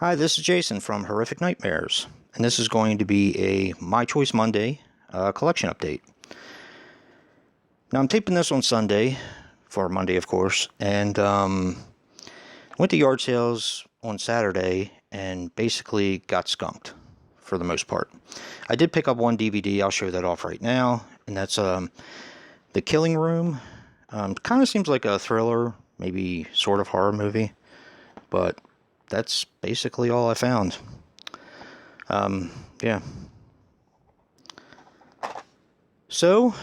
Hi, this is Jason from Horrific Nightmares, and this is going to be a My Choice Monday collection update. Now, I'm taping this on Sunday, for Monday, of course, and went to yard sales on Saturday and basically got skunked, for the most part. I did pick up one DVD, I'll show that off right now, and that's The Killing Room. Kind of seems like a thriller, maybe sort of horror movie, but that's basically all I found. Yeah. So,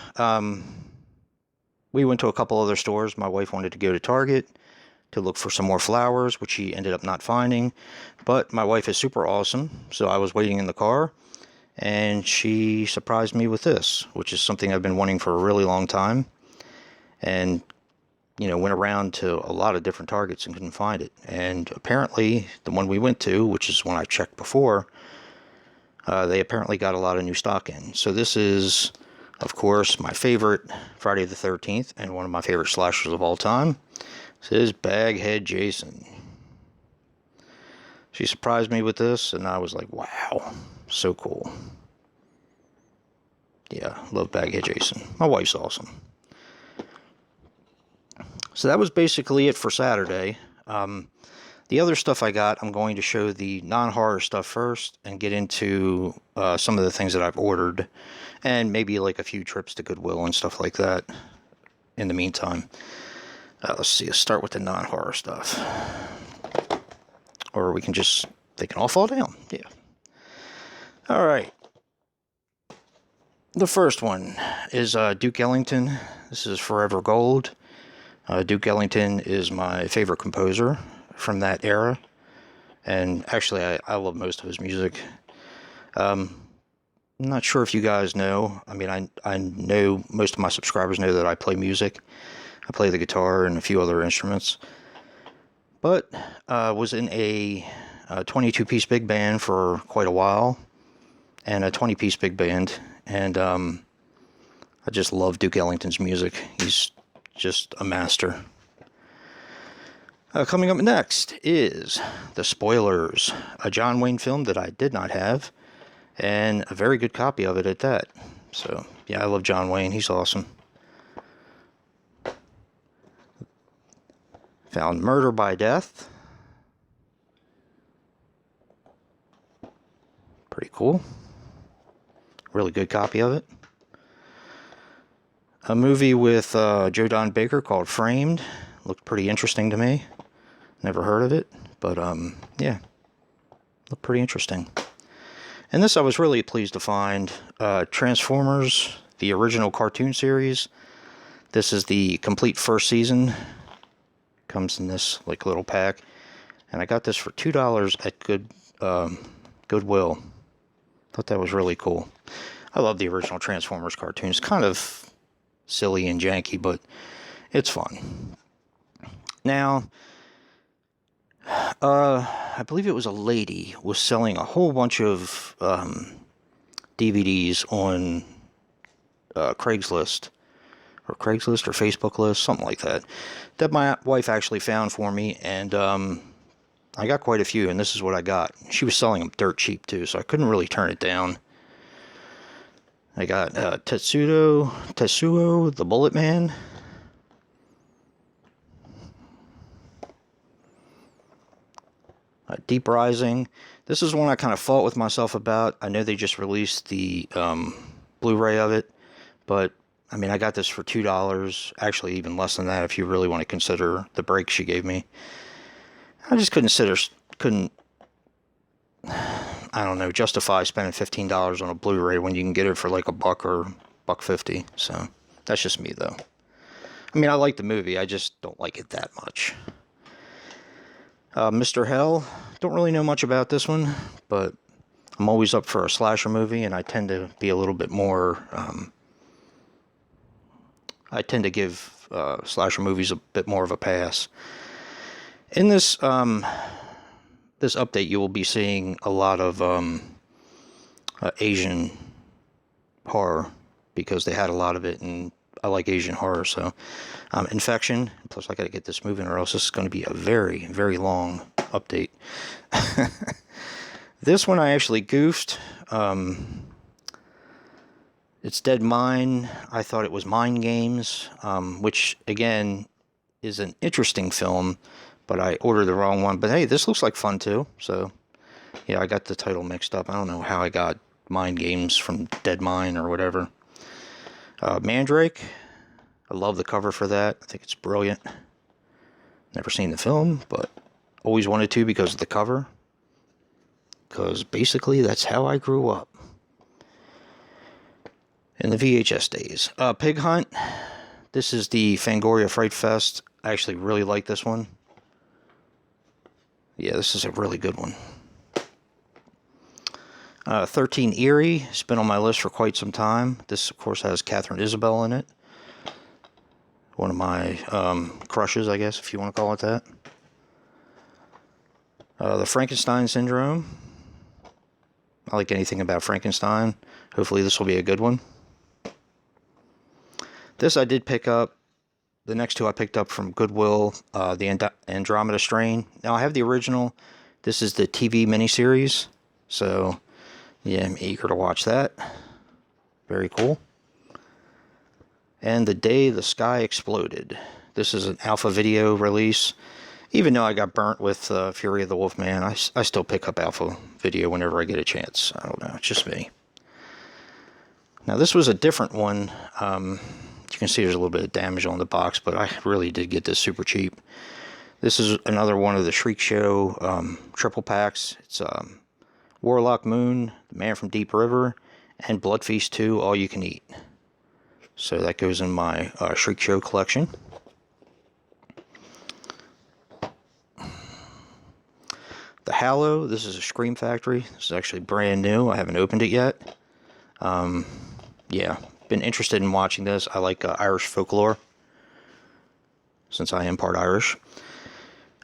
we went to a couple other stores. My wife wanted to go to Target to look for some more flowers, which she ended up not finding. But my wife is super awesome, so I was waiting in the car, and she surprised me with this, which is something I've been wanting for a really long time. And went around to a lot of different Targets and couldn't find it. And apparently, the one we went to, which is one I checked before, they apparently got a lot of new stock in. So this is, of course, my favorite Friday the 13th and one of my favorite slashers of all time. This is Baghead Jason. She surprised me with this, and I was like, wow, so cool. Yeah, love Baghead Jason. My wife's awesome. So that was basically it for Saturday. The other stuff I got, I'm going to show the non-horror stuff first and get into some of the things that I've ordered, and maybe like a few trips to Goodwill and stuff like that in the meantime. Let's see, let's start with the non-horror stuff. Or they can all fall down. Yeah. All right. The first one is Duke Ellington. This is Forever Gold. Duke Ellington is my favorite composer from that era, and actually I love most of his music. I'm not sure if you guys know, I know most of my subscribers know that I play music. I play the guitar and a few other instruments, but was in a 22-piece big band for quite a while, and a 20-piece big band, and I just love Duke Ellington's music. He's just a master. Coming up next is The Spoilers, a John Wayne film that I did not have, and a very good copy of it at that. So, yeah, I love John Wayne. He's awesome. Found Murder by Death. Pretty cool. Really good copy of it. A movie with Joe Don Baker called Framed. Looked pretty interesting to me. Never heard of it, but yeah, looked pretty interesting. And this I was really pleased to find. Transformers, the original cartoon series. This is the complete first season. Comes in this like little pack, and I got this for $2 at Goodwill. Thought that was really cool. I love the original Transformers cartoons. Kind of silly and janky, but it's fun. Now, I believe it was a lady was selling a whole bunch of DVDs on Craigslist or Facebook list, something like that, that my wife actually found for me, and I got quite a few, and this is what I got. She was selling them dirt cheap too, so I couldn't really turn it down. I got Tetsuo, the Bullet Man. Deep Rising. This is one I kind of fought with myself about. I know they just released the Blu-ray of it, but I got this for $2. Actually, even less than that if you really want to consider the break she gave me. I just couldn't justify spending $15 on a Blu-ray when you can get it for like $1 or $1.50. So that's just me, though. I like the movie, I just don't like it that much. Mr. Hell, don't really know much about this one, but I'm always up for a slasher movie, and I tend to be a little bit more, I tend to give slasher movies a bit more of a pass. In this this update, you will be seeing a lot of Asian horror, because they had a lot of it, and I like Asian horror. So Infection, plus I gotta get this moving or else this is going to be a very, very long update. This one I actually goofed. It's Dead Mine. I thought it was Mind Games, which, again, is an interesting film, but I ordered the wrong one. But hey, this looks like fun too. So, yeah, I got the title mixed up. I don't know how I got Mind Games from Dead Mine or whatever. Mandrake. I love the cover for that. I think it's brilliant. Never seen the film, but always wanted to because of the cover. Because basically that's how I grew up. In the VHS days. Pig Hunt. This is the Fangoria Fright Fest. I actually really like this one. Yeah, this is a really good one. 13 Eerie. It's been on my list for quite some time. This, of course, has Catherine Isabel in it. One of my crushes, I guess, if you want to call it that. The Frankenstein Syndrome. I like anything about Frankenstein. Hopefully this will be a good one. This I did pick up. The next two I picked up from Goodwill. The Andromeda Strain. Now, I have the original. This is the TV miniseries. So, yeah, I'm eager to watch that. Very cool. And The Day the Sky Exploded. This is an alpha video release. Even though I got burnt with Fury of the Wolfman, I still pick up alpha video whenever I get a chance. I don't know, it's just me. Now, this was a different one. You can see there's a little bit of damage on the box, but I really did get this super cheap. This is another one of the Shriek Show triple packs. It's Warlock Moon, The Man from Deep River, and Blood Feast 2, All You Can Eat. So that goes in my Shriek Show collection. The Hallow, this is a Scream Factory. This is actually brand new. I haven't opened it yet. Yeah, been interested in watching this. I like Irish folklore, since I am part Irish.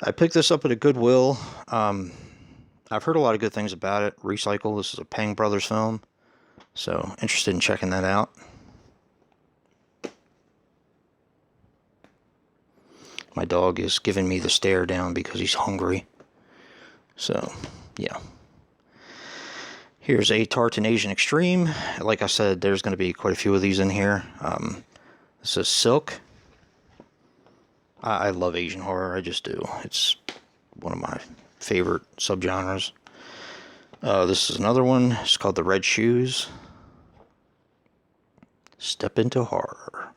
I picked this up at a Goodwill. I've heard a lot of good things about it. Recycle, this is a Pang Brothers film. So, interested in checking that out. My dog is giving me the stare down because he's hungry. So, yeah. Here's a Tartan Asian Extreme. Like I said, there's going to be quite a few of these in here. This is Silk. I love Asian horror. I just do. It's one of my favorite subgenres. This is another one. It's called The Red Shoes. Step into horror.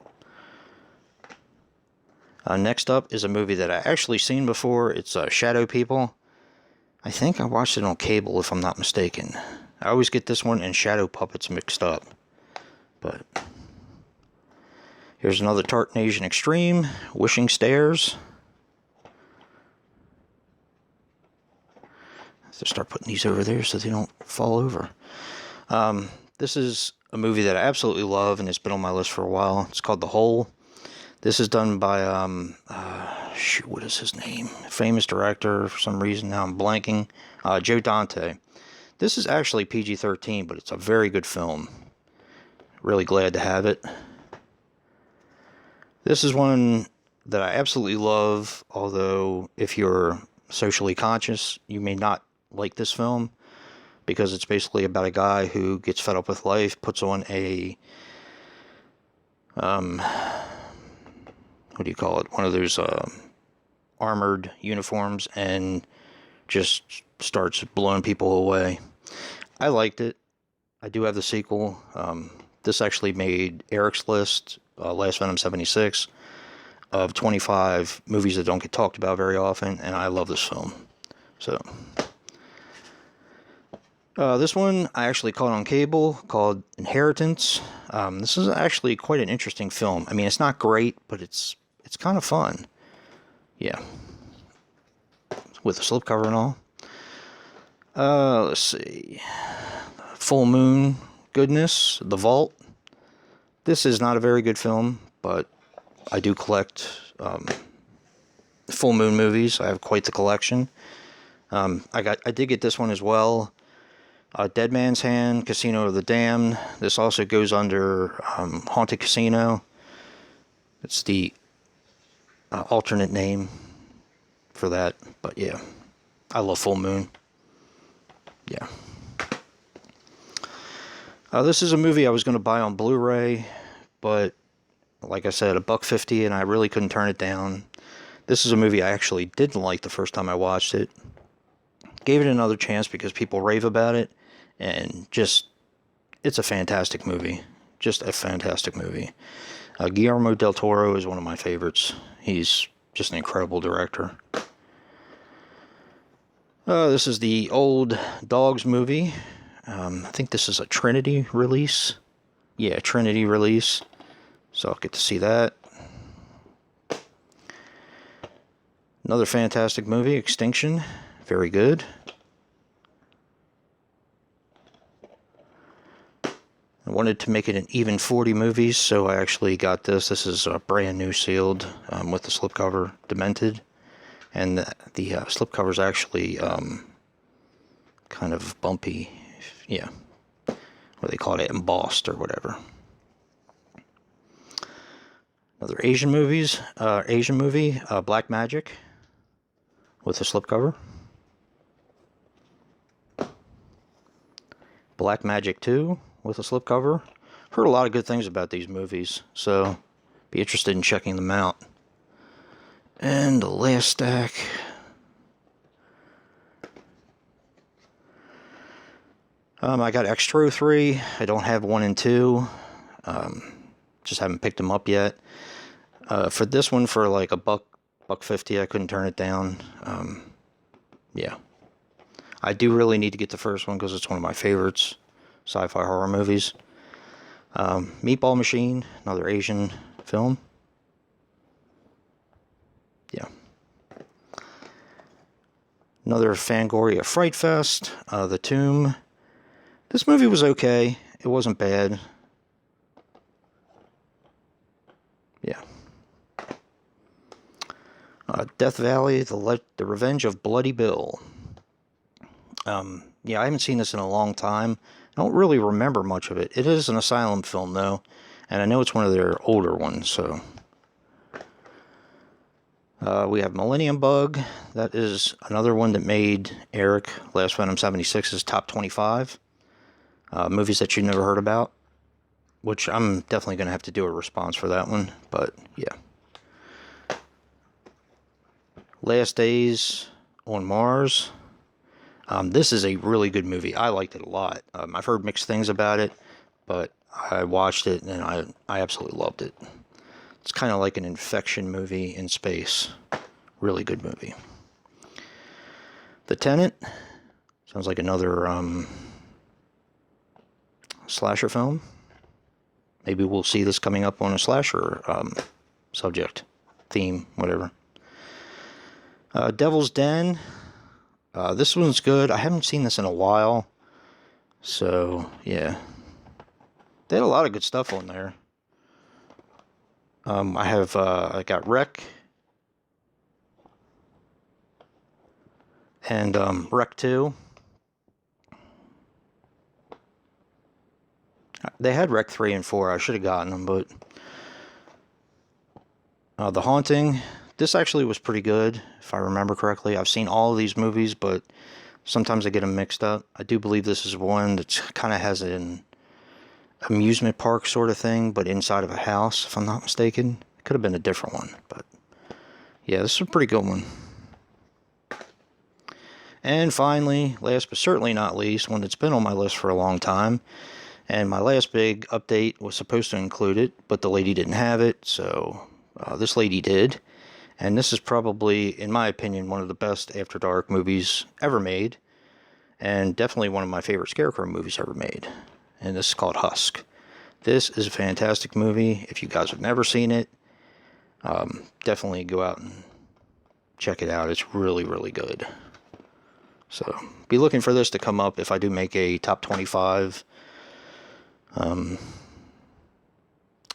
Next up is a movie that I actually seen before. It's Shadow People. I think I watched it on cable, if I'm not mistaken. I always get this one and Shadow Puppets mixed up. But here's another Tartan Asian Extreme, Wishing Stairs. I have to start putting these over there so they don't fall over. This is a movie that I absolutely love, and it's been on my list for a while. It's called The Hole. This is done by, shoot, what is his name? Famous director, for some reason, now I'm blanking. Joe Dante. This is actually PG-13, but it's a very good film. Really glad to have it. This is one that I absolutely love, although if you're socially conscious, you may not like this film, because it's basically about a guy who gets fed up with life, puts on a, what do you call it? One of those armored uniforms, and just starts blowing people away. I liked it. I do have the sequel. This actually made Eric's list, Last Venom 76, of 25 movies that don't get talked about very often, and I love this film. So, this one I actually caught on cable, called Inheritance. This is actually quite an interesting film. I mean, it's not great, but it's kind of fun. Yeah. With the slipcover and all. Let's see. Full Moon Goodness, The Vault. This is not a very good film, but I do collect full moon movies. I have quite the collection. I did get this one as well. Dead Man's Hand, Casino of the Damned. This also goes under Haunted Casino. It's the alternate name for that, but yeah. I love Full Moon. Yeah. This is a movie I was going to buy on Blu-ray, but like I said, $1.50, and I really couldn't turn it down. This is a movie I actually didn't like the first time I watched it. Gave it another chance because people rave about it, and just, it's a fantastic movie. Just a fantastic movie. Guillermo del Toro is one of my favorites. He's just an incredible director. This is the Old Dogs movie. I think this is a Trinity release. Yeah, Trinity release. So I'll get to see that. Another fantastic movie, Extinction. Very good. I wanted to make it an even 40 movies, so I actually got this. This is a brand new sealed with the slipcover, Demented. And the slipcover is actually kind of bumpy. Yeah. What they call it, embossed or whatever. Another Asian movie, Black Magic, with a slipcover. Black Magic 2 with a slipcover. Heard a lot of good things about these movies, so be interested in checking them out. And the last stack. I got Extro 3. I don't have 1 and 2. Just haven't picked them up yet. For this one, for like $1.50, I couldn't turn it down. Yeah. I do really need to get the first one because it's one of my favorites. Sci-fi horror movies. Meatball Machine, another Asian film. Yeah. Another Fangoria Fright Fest, The Tomb. This movie was okay. It wasn't bad. Yeah. Death Valley, The Revenge of Bloody Bill. Yeah, I haven't seen this in a long time. I don't really remember much of it. It is an Asylum film, though, and I know it's one of their older ones, so. We have Millennium Bug. That is another one that made Eric, Last Venom 76's top 25. Movies that you never heard about, which I'm definitely going to have to do a response for that one, but yeah. Last Days on Mars. This is a really good movie. I liked it a lot. I've heard mixed things about it, but I watched it and I absolutely loved it. It's kind of like an infection movie in space. Really good movie. The Tenant. Sounds like another slasher film. Maybe we'll see this coming up on a slasher subject, theme, whatever. Devil's Den. This one's good. I haven't seen this in a while. So, yeah. They had a lot of good stuff on there. I got Wreck. And Wreck 2. They had Wreck 3 and 4. I should have gotten them, but The Haunting. This actually was pretty good, if I remember correctly. I've seen all of these movies, but sometimes I get them mixed up. I do believe this is one that kind of has an amusement park sort of thing, but inside of a house, if I'm not mistaken. It could have been a different one, but yeah, this is a pretty good one. And finally, last but certainly not least, one that's been on my list for a long time, and my last big update was supposed to include it, but the lady didn't have it, so this lady did. And this is probably, in my opinion, one of the best After Dark movies ever made, and definitely one of my favorite Scarecrow movies ever made. And this is called Husk. This is a fantastic movie. If you guys have never seen it, definitely go out and check it out. It's really, really good. So, be looking for this to come up if I do make a top 25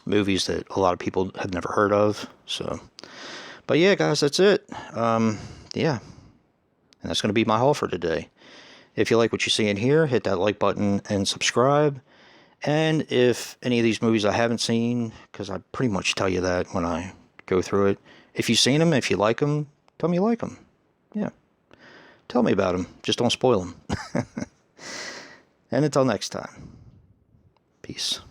movies that a lot of people have never heard of. So, but yeah, guys, that's it. Yeah, and that's going to be my haul for today. If you like what you see in here, hit that like button and subscribe. And if any of these movies I haven't seen, because I pretty much tell you that when I go through it. If you've seen them, if you like them, tell me you like them. Yeah. tell me about them. Just don't spoil them. And until next time, peace.